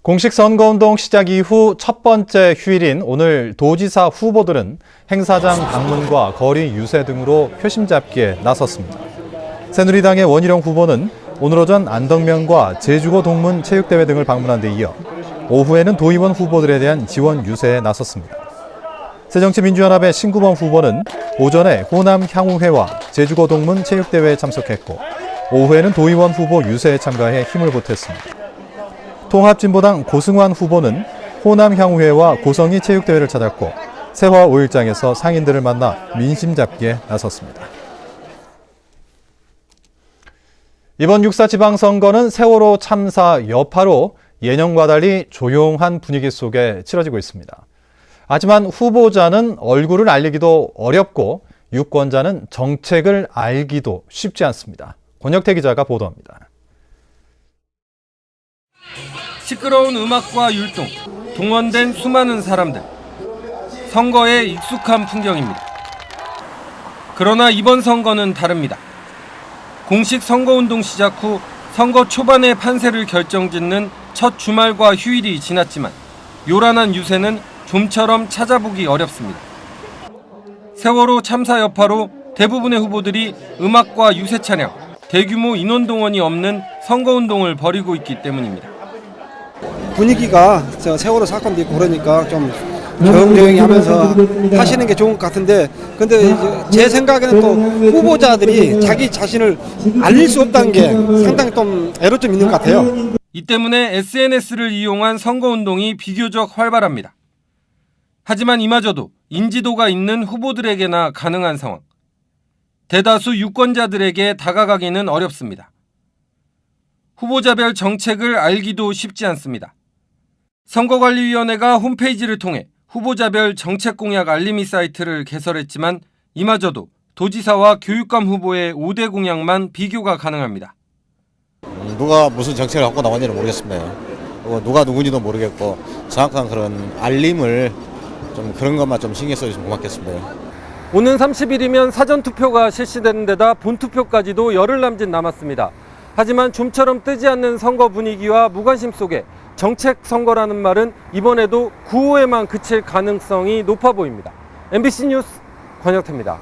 공식 선거운동 시작 이후 첫 번째 휴일인 오늘 도지사 후보들은 행사장 방문과 거리 유세 등으로 표심 잡기에 나섰습니다. 새누리당의 원희룡 후보는 오늘 오전 안덕면과 제주고 동문 체육대회 등을 방문한 데 이어 오후에는 도의원 후보들에 대한 지원 유세에 나섰습니다. 새정치민주연합의 신구범 후보는 오전에 호남 향후회와 제주고 동문 체육대회에 참석했고 오후에는 도의원 후보 유세에 참가해 힘을 보탰습니다. 통합진보당 고승환 후보는 호남 향후회와 고성이 체육대회를 찾았고 세화 5일장에서 상인들을 만나 민심 잡기에 나섰습니다. 이번 6.4 지방선거는 세월호 참사 여파로 예년과 달리 조용한 분위기 속에 치러지고 있습니다. 하지만 후보자는 얼굴을 알리기도 어렵고 유권자는 정책을 알기도 쉽지 않습니다. 권혁태 기자가 보도합니다. 시끄러운 음악과 율동, 동원된 수많은 사람들. 선거에 익숙한 풍경입니다. 그러나 이번 선거는 다릅니다. 공식 선거운동 시작 후 선거 초반의 판세를 결정짓는 첫 주말과 휴일이 지났지만 요란한 유세는 좀처럼 찾아보기 어렵습니다. 세월호 참사 여파로 대부분의 후보들이 음악과 유세 차량, 대규모 인원 동원이 없는 선거운동을 벌이고 있기 때문입니다. 분위기가 세월호 사건도 있고 그러니까 좀 조용조용히 하면서 하시는 게 좋은 것 같은데, 근데 제 생각에는 또 후보자들이 자기 자신을 알릴 수 없다는 게 상당히 좀 애로점이 있는 것 같아요. 이 때문에 SNS를 이용한 선거운동이 비교적 활발합니다. 하지만 이마저도 인지도가 있는 후보들에게나 가능한 상황. 대다수 유권자들에게 다가가기는 어렵습니다. 후보자별 정책을 알기도 쉽지 않습니다. 선거관리위원회가 홈페이지를 통해 후보자별 정책 공약 알림이 사이트를 개설했지만 이마저도 도지사와 교육감 후보의 5대 공약만 비교가 가능합니다. 누가 무슨 정책을 갖고 나왔는지는 모르겠습니다. 누가 누군지도 모르겠고 정확한 그런 알림을 좀 그런 것만 좀 신경 써주시면 고맙겠습니다. 오는 30일이면 사전투표가 실시되는 데다 본투표까지도 열흘 남짓 남았습니다. 하지만 좀처럼 뜨지 않는 선거 분위기와 무관심 속에 정책 선거라는 말은 이번에도 구호에만 그칠 가능성이 높아 보입니다. MBC 뉴스 권혁태입니다.